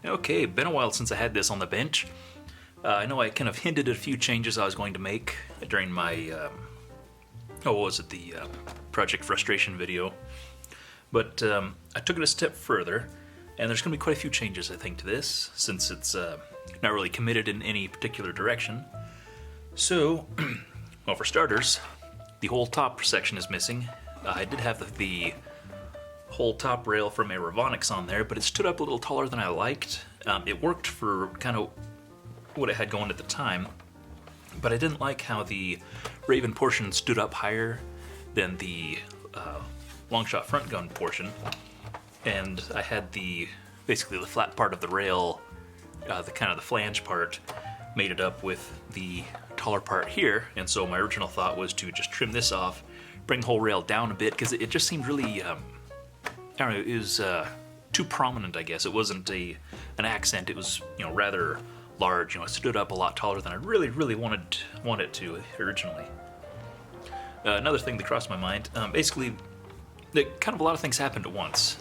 Okay, been a while since I had this on the bench. I know I kind of hinted at a few changes I was going to make during my, what was it, the Project Frustration video. But I took it a step further, and there's going to be quite a few changes, I think, to this, since it's not really committed in any particular direction. So, well, for starters, the whole top section is missing. I did have the whole top rail from a Ravonics on there, but it stood up a little taller than I liked. It worked for kind of what it had going at the time, but I didn't like how the Raven portion stood up higher than the Longshot front gun portion, and I had basically the flat part of the rail, the kind of the flange part, made it up with the taller part here, and so my original thought was to just trim this off, bring the whole rail down a bit, because it just seemed really, I don't know, it was too prominent, I guess. It wasn't an accent, it was, rather large, it stood up a lot taller than I really wanted it to originally. Another thing that crossed my mind, basically, kind of a lot of things happened at once.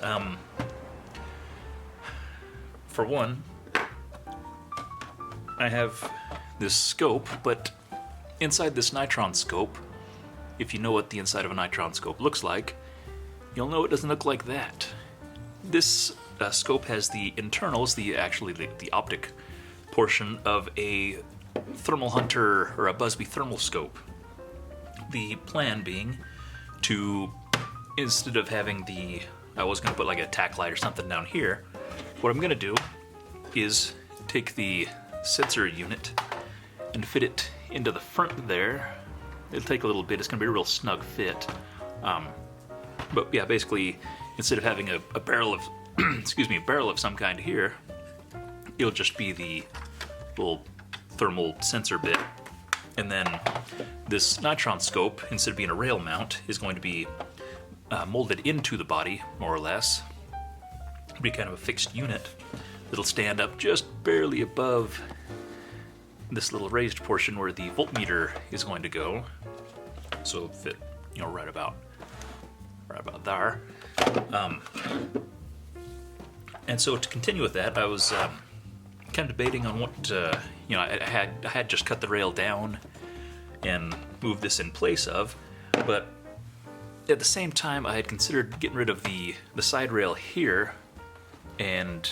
For one, I have this scope, but inside this Nitron scope, if you know what the inside of a Nitron scope looks like, you'll know it doesn't look like that. This scope has the internals, the optic portion of a Thermal Hunter or a Busby thermal scope. The plan being to, instead of having I was going to put like a tack light or something down here, what I'm going to do is take the sensor unit and fit it into the front there. It'll take a little bit, it's going to be a real snug fit. But yeah, basically, instead of having a barrel of, a barrel of some kind here, it'll just be the little thermal sensor bit. And then this Nitron scope, instead of being a rail mount, is going to be molded into the body, more or less. It'll be kind of a fixed unit that'll stand up just barely above this little raised portion where the voltmeter is going to go. So it'll fit, right about there. And so to continue with that, I was kind of debating on what, I had just cut the rail down and moved this in place of, but at the same time I had considered getting rid of the side rail here and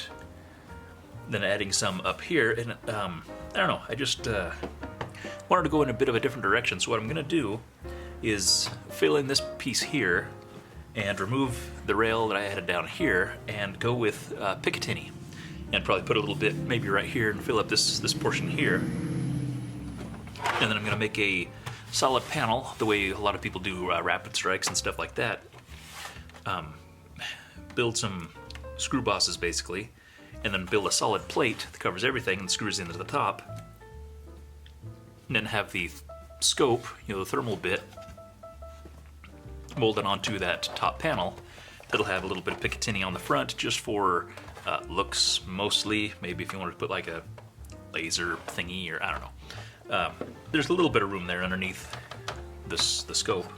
then adding some up here, and I don't know, I just wanted to go in a bit of a different direction. So what I'm going to do is fill in this piece here and remove the rail that I added down here and go with Picatinny, and probably put a little bit maybe right here and fill up this portion here. And then I'm going to make a solid panel the way a lot of people do rapid strikes and stuff like that. Build some screw bosses basically, and then build a solid plate that covers everything and screws into the top. And then have the scope, the thermal bit, molded onto that top panel. That'll have a little bit of Picatinny on the front just for looks mostly. Maybe if you wanted to put like a laser thingy, or I don't know. There's a little bit of room there underneath the scope.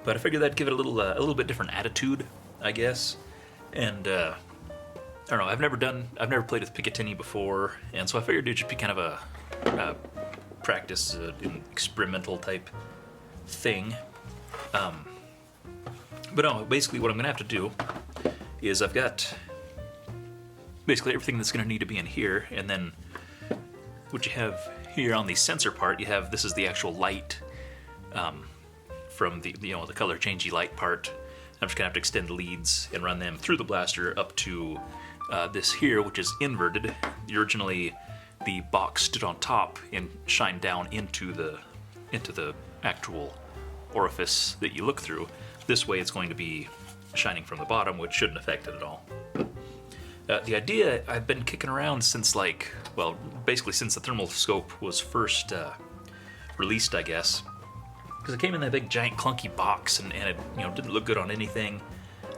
But I figured that'd give it a little bit different attitude, I guess. And I don't know, I've never played with Picatinny before, and so I figured it'd just be kind of a practice, an experimental type thing. But no, basically what I'm gonna have to do is I've got basically everything that's gonna need to be in here, and then what you have here on the sensor part, this is the actual light from the color changey light part. I'm just gonna have to extend the leads and run them through the blaster up to this here, which is inverted. Originally, the box stood on top and shined down into the actual orifice that you look through. This way, it's going to be shining from the bottom, which shouldn't affect it at all. The idea I've been kicking around since basically since the thermal scope was first released, I guess. Because it came in that big giant clunky box and it didn't look good on anything.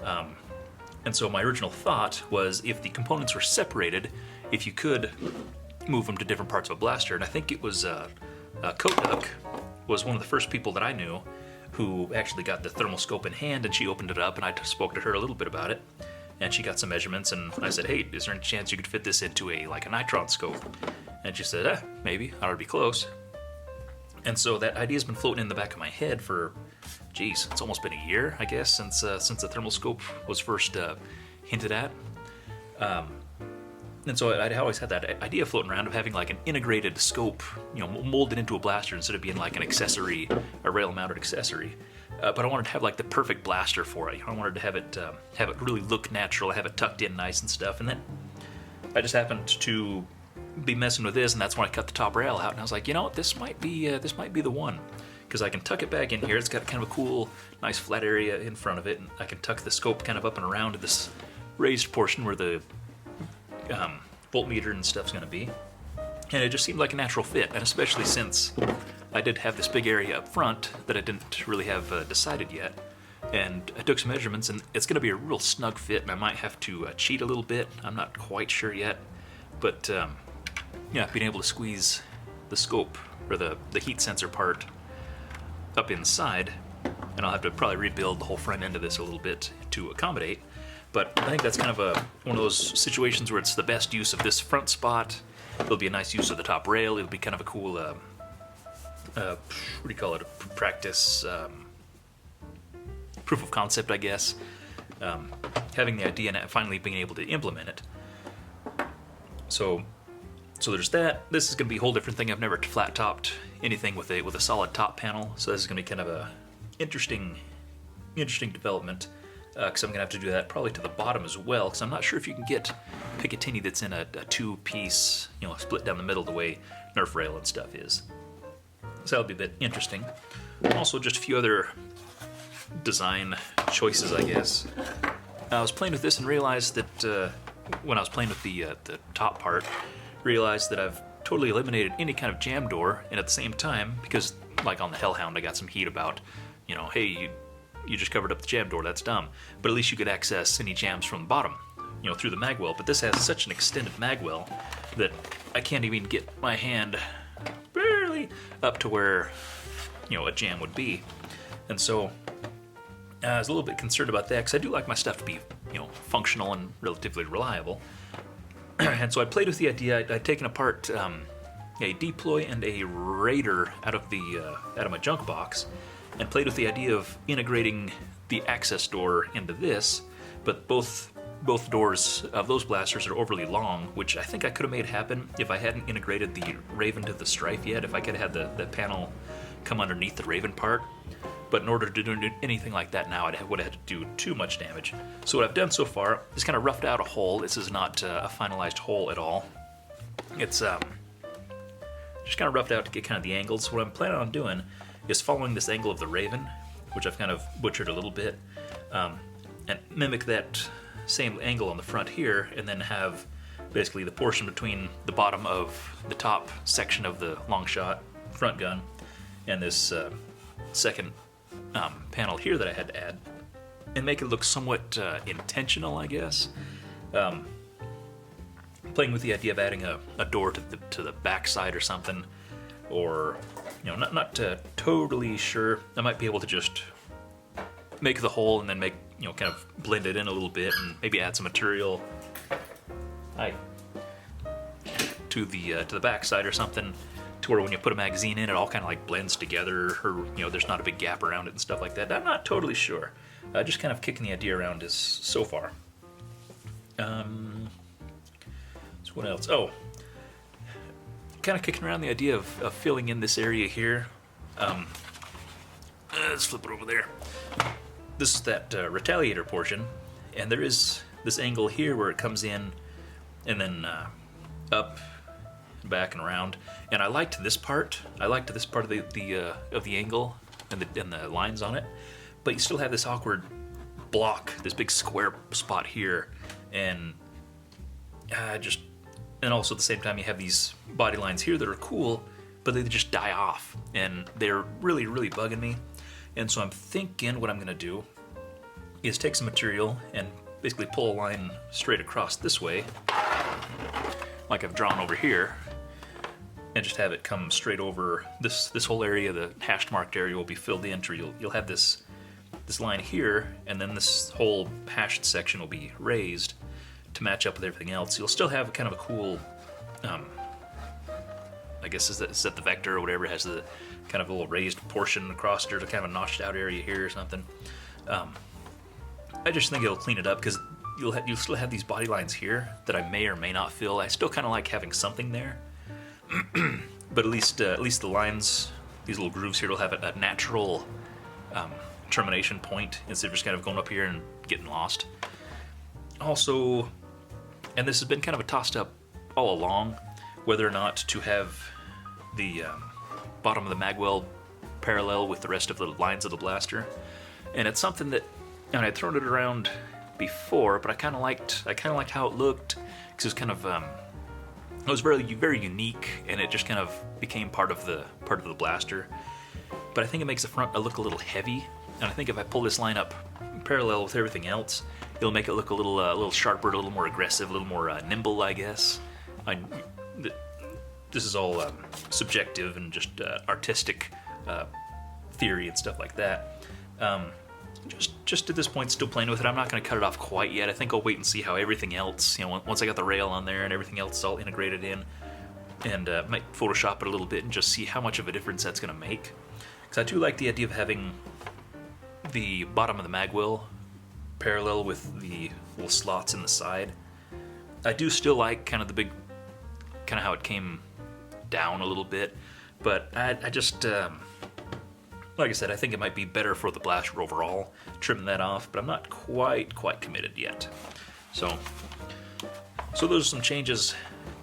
And so my original thought was, if the components were separated, if you could move them to different parts of a blaster. And I think it was Coat Duck was one of the first people that I knew who actually got the thermal scope in hand, and she opened it up, and I spoke to her a little bit about it. and she got some measurements, and I said, hey, is there any chance you could fit this into a Nitron scope? And she said, maybe, I ought to be close. And so that idea's been floating in the back of my head for, geez, it's almost been a year, I guess, since the thermal scope was first hinted at. And so I'd always had that idea floating around of having like an integrated scope, molded into a blaster instead of being like an accessory, a rail-mounted accessory. But I wanted to have like the perfect blaster for it. I wanted to have it really look natural, have it tucked in nice and stuff. And then I just happened to be messing with this, and that's when I cut the top rail out. And I was like, this might be the one, because I can tuck it back in here. It's got kind of a cool, nice flat area in front of it, and I can tuck the scope kind of up and around to this raised portion where the voltmeter and stuff's going to be. And it just seemed like a natural fit, and especially since I did have this big area up front that I didn't really have decided yet. And I took some measurements, and it's going to be a real snug fit, and I might have to cheat a little bit. I'm not quite sure yet. But, being able to squeeze the scope, or the heat sensor part, up inside, and I'll have to probably rebuild the whole front end of this a little bit to accommodate. But I think that's kind of one of those situations where it's the best use of this front spot. It'll be a nice use of the top rail. It'll be kind of a cool, what do you call it, a practice, proof of concept, I guess. Having the idea and finally being able to implement it. So there's that. This is going to be a whole different thing. I've never flat topped anything with a solid top panel, so this is going to be kind of a interesting development. Because I'm going to have to do that probably to the bottom as well, because I'm not sure if you can get Picatinny that's in a two-piece, split down the middle the way Nerf rail and stuff is. So that'll be a bit interesting. Also, just a few other design choices, I guess. I was playing with this and realized that when I was playing with the top part, realized that I've totally eliminated any kind of jam door, and at the same time, because like on the Hellhound, I got some heat about, hey, you just covered up the jam door, that's dumb. But at least you could access any jams from the bottom, through the magwell. But this has such an extended magwell that I can't even get my hand barely up to where, a jam would be. And so I was a little bit concerned about that, because I do like my stuff to be, functional and relatively reliable. And so I played with the idea. I'd taken apart a deploy and a raider out of my junk box, and played with the idea of integrating the access door into this, but both doors of those blasters are overly long, which I think I could have made happen if I hadn't integrated the Raven to the Strife yet, if I could have had the panel come underneath the Raven part. But in order to do anything like that now, I would have had to do too much damage. So what I've done so far is kind of roughed out a hole. This is not a finalized hole at all. It's just kind of roughed out to get kind of the angles. What I'm planning on doing is following this angle of the Raven, which I've kind of butchered a little bit, and mimic that same angle on the front here, and then have basically the portion between the bottom of the top section of the long shot front gun and this second panel here that I had to add, and make it look somewhat intentional, I guess. Playing with the idea of adding a door to the back side or something, or not totally sure. I might be able to just make the hole and then make, kind of blend it in a little bit and maybe add some material to the back side or something, to where when you put a magazine in, it all kind of like blends together, or there's not a big gap around it and stuff like that. I'm not totally sure. Just kind of kicking the idea around so far. So what else? Oh, kind of kicking around the idea of filling in this area here. Let's flip it over there. This is that retaliator portion, and there is this angle here where it comes in and then up, back, and around. And I liked this part. I liked this part of the angle and the lines on it. But you still have this awkward block, this big square spot here, and and also at the same time you have these body lines here that are cool, but they just die off, and they're really, really bugging me. And so I'm thinking what I'm going to do is take some material and basically pull a line straight across this way, like I've drawn over here, and just have it come straight over this whole area. The hashed marked area will be filled in, or you'll have this this line here, and then this whole hashed section will be raised to match up with everything else. You'll still have kind of a cool, I guess is that the vector or whatever, it has the kind of a little raised portion across there, to kind of a notched out area here or something. I just think it'll clean it up, because you'll still have these body lines here that I may or may not fill. I still kind of like having something there, but at least the lines, these little grooves here, will have a natural termination point instead of just kind of going up here and getting lost. Also, and this has been kind of a tossed up all along, whether or not to have the bottom of the magwell parallel with the rest of the lines of the blaster. And it's something that, and I'd thrown it around before, but I kind of liked how it looked, because it was kind of it was very, very unique, and it just kind of became part of the blaster. But I think it makes the front look a little heavy, and I think if I pull this line up parallel with everything else, it'll make it look a little sharper, a little more aggressive, a little more nimble, I guess. This is all subjective and just artistic theory and stuff like that. Just at this point, still playing with it. I'm not going to cut it off quite yet. I think I'll wait and see how everything else, once I got the rail on there and everything else is all integrated in, and might Photoshop it a little bit and just see how much of a difference that's going to make. Because I do like the idea of having the bottom of the magwell parallel with the little slots in the side. I do still like kind of the big, kind of how it came down a little bit, but I just, like I said, I think it might be better for the blaster overall, trimming that off, but I'm not quite committed yet. So those are some changes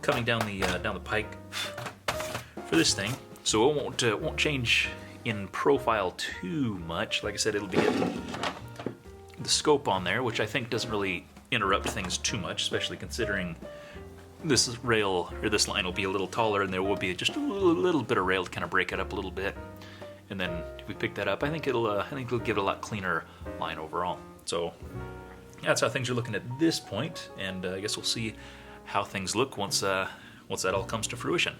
coming down the pike for this thing. So it won't change in profile too much. Like I said, it'll be getting the scope on there, which I think doesn't really interrupt things too much, especially considering this rail, or this line, will be a little taller, and there will be just a little bit of rail to kind of break it up a little bit. And then if we pick that up, I think it'll give it a lot cleaner line overall. So that's how things are looking at this point, and I guess we'll see how things look once that all comes to fruition.